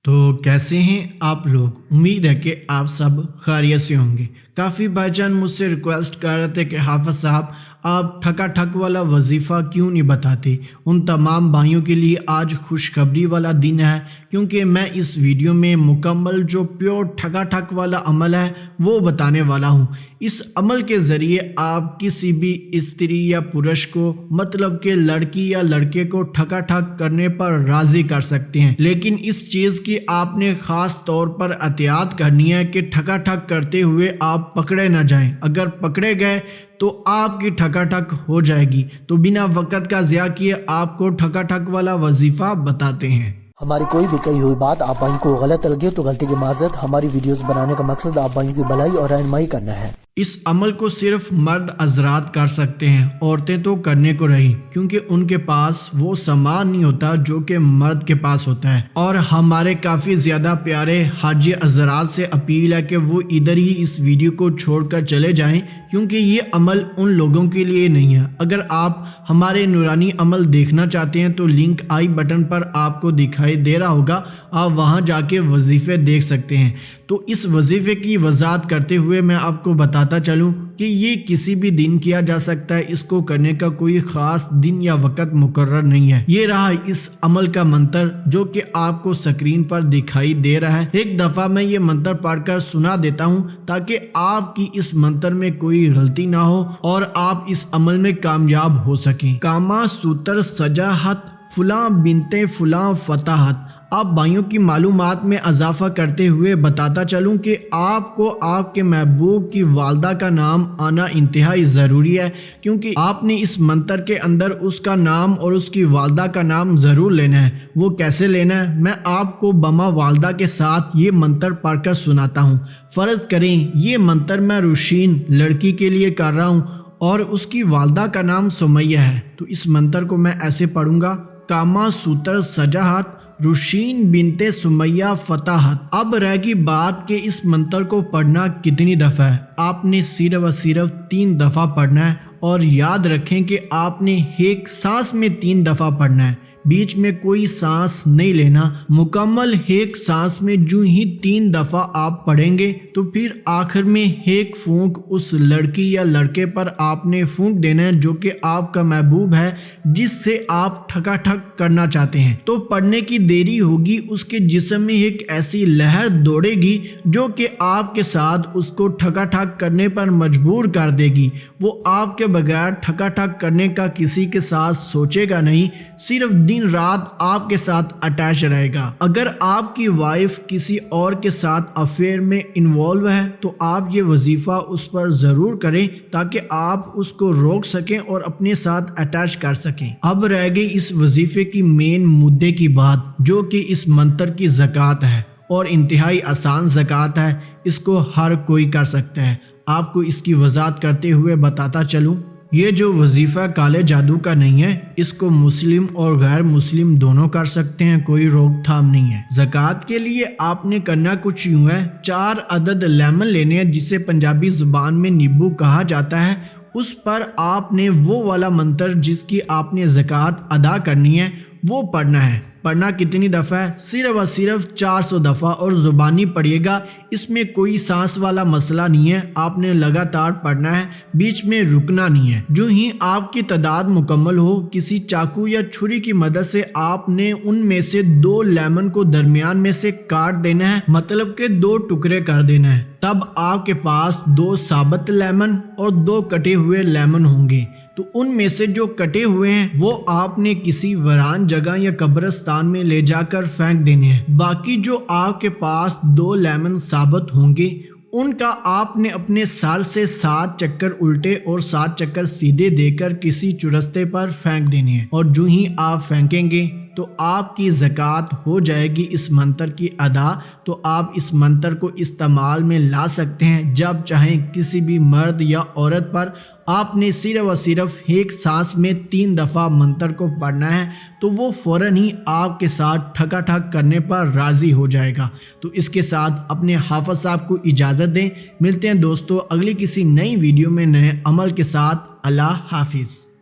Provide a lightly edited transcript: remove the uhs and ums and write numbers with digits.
तो कैसे हैं आप लोग। उम्मीद है कि आप सब खैरियत से होंगे। काफ़ी भाईजान मुझसे रिक्वेस्ट कर रहे थे कि हाफिज़ साहब आप ठका ठक वाला वजीफ़ा क्यों नहीं बताते। उन तमाम भाइयों के लिए आज खुशखबरी वाला दिन है, क्योंकि मैं इस वीडियो में मुकम्मल जो प्योर ठका ठक वाला अमल है वो बताने वाला हूँ। इस अमल के ज़रिए आप किसी भी स्त्री या पुरुष को, मतलब कि लड़की या लड़के को ठका ठक करने पर राज़ी कर सकते हैं। लेकिन इस चीज़ की आपने ख़ास तौर पर एहतियात करनी है कि ठका ठक करते हुए आप पकड़े ना जाएं। अगर पकड़े गए तो आपकी ठका ठक हो जाएगी। तो बिना वक्त का ज़िया किए आपको ठका ठक वाला वजीफ़ा बताते हैं। हमारी कोई भी कही हुई बात आप भाइयों को गलत लगे तो गलती की माज़रत। हमारी वीडियोस बनाने का मकसद आप भाइयों की भलाई और रहनुमाई करना है। इस अमल को सिर्फ मर्द हज़रात कर सकते हैं, औरतें तो करने को रही, क्योंकि उनके पास वो सामान नहीं होता जो कि मर्द के पास होता है। और हमारे काफ़ी ज़्यादा प्यारे हाजी हज़रात से अपील है कि वो इधर ही इस वीडियो को छोड़कर चले जाएं, क्योंकि ये अमल उन लोगों के लिए नहीं है। अगर आप हमारे नूरानी अमल देखना चाहते हैं तो लिंक आई बटन पर आपको दिखाई दे रहा होगा, आप वहाँ जाके वजीफ़े देख सकते हैं। तो इस वजीफ़े की वजाहत करते हुए मैं आपको बताता चलूँ कि ये किसी भी दिन किया जा सकता है। इसको करने का कोई ख़ास दिन या वक्त मुकर्रर नहीं है। ये रहा इस अमल का मंत्र जो कि आपको स्क्रीन पर दिखाई दे रहा है। एक दफ़ा मैं ये मंत्र पढ़कर सुना देता हूँ ताकि आपकी इस मंत्र में कोई गलती ना हो और आप इस अमल में कामयाब हो सकें। कामा सूत्र सजाहत फुला बिनते फुला फताहत। आप भाइयों की मालूमात में इजाफा करते हुए बताता चलूं कि आपको आपके महबूब की वालदा का नाम आना इंतहाई ज़रूरी है, क्योंकि आपने इस मंत्र के अंदर उसका नाम और उसकी वालदा का नाम ज़रूर लेना है। वो कैसे लेना है, मैं आपको बमा वालदा के साथ ये मंत्र पढ़कर सुनाता हूँ। फ़र्ज़ करें ये मंत्र मैं रुशीन लड़की के लिए कर रहा हूँ और उसकी वालदा का नाम सुमैया है। तो इस मंत्र को मैं ऐसे पढ़ूँगा, कामा सूत्र सजाहत रुशीन बिनते सुमैया फताहत। अब रहेगी बात कि इस मंत्र को पढ़ना कितनी दफ़ा है। आपने सिर्फ और सिर्फ 3 दफ़ा पढ़ना है, और याद रखें कि आपने एक सांस में 3 दफ़ा पढ़ना है, बीच में कोई सांस नहीं लेना। मुकम्मल एक सांस में जो ही 3 दफ़ा आप पढ़ेंगे तो फिर आखिर में एक फूंक उस लड़की या लड़के पर आपने फूंक देना है जो कि आपका महबूब है, जिससे आप ठका ठक करना चाहते हैं। तो पढ़ने की देरी होगी, उसके जिस्म में एक ऐसी लहर दौड़ेगी जो कि आपके साथ उसको ठका ठक करने पर मजबूर कर देगी। वो आपके बगैर ठका ठक करने का किसी के साथ सोचेगा नहीं, सिर्फ दिन रात आपके साथ अटैच रहेगा। अगर आपकी वाइफ किसी और के साथ अफेयर में इन्वॉल्व है तो आप ये वजीफ़ा उस पर ज़रूर करें ताकि आप उसको रोक सकें और अपने साथ अटैच कर सकें। अब रह गई इस वजीफ़े की मेन मुद्दे की बात, जो कि इस मंत्र की ज़कात है, और इंतहाई आसान ज़कात है। इसको हर कोई कर सकता है। आपको इसकी वजाहत करते हुए बताता चलूँ, ये जो वजीफ़ा काले जादू का नहीं है, इसको मुस्लिम और गैर मुस्लिम दोनों कर सकते हैं, कोई रोकथाम नहीं है। ज़कात के लिए आपने करना कुछ यूँ है, 4 अदद लेमन लेने हैं, जिसे पंजाबी ज़ुबान में नींबू कहा जाता है। उस पर आपने वो वाला मंत्र जिसकी आपने ज़कात अदा करनी है वो पढ़ना है। पढ़ना कितनी दफ़ा है, सिर्फ और सिर्फ 400 दफ़ा, और ज़ुबानी पढ़िएगा। इसमें कोई सांस वाला मसला नहीं है, आपने लगातार पढ़ना है, बीच में रुकना नहीं है। जो ही आपकी तादाद मुकम्मल हो, किसी चाकू या छुरी की मदद से आपने उनमें से 2 लेमन को दरमियान में से काट देना है, मतलब के 2 टुकड़े कर देना है। तब आपके पास 2 साबुत लेमन और 2 कटे हुए लेमन होंगे। तो उनमें से जो कटे हुए हैं वो आपने किसी वीरान जगह या कब्रिस्तान में ले जाकर फेंक देने हैं। बाकी जो आपके पास 2 लेमन साबुत होंगे उनका आपने अपने सर से 7 चक्कर उल्टे और 7 चक्कर सीधे देकर किसी चुरस्ते पर फेंक देने हैं। और जो ही आप फेंकेंगे तो आपकी ज़कात हो जाएगी इस मंत्र की अदा। तो आप इस मंत्र को इस्तेमाल में ला सकते हैं जब चाहें, किसी भी मर्द या औरत पर। आपने सिर्फ और सिर्फ एक सांस में 3 दफ़ा मंत्र को पढ़ना है, तो वो फ़ौरन ही आपके साथ ठका ठक करने पर राज़ी हो जाएगा। तो इसके साथ अपने हाफ़िज़ साहब को इजाज़त दें। मिलते हैं दोस्तों अगली किसी नई वीडियो में नए अमल के साथ। अल्लाह हाफिज़।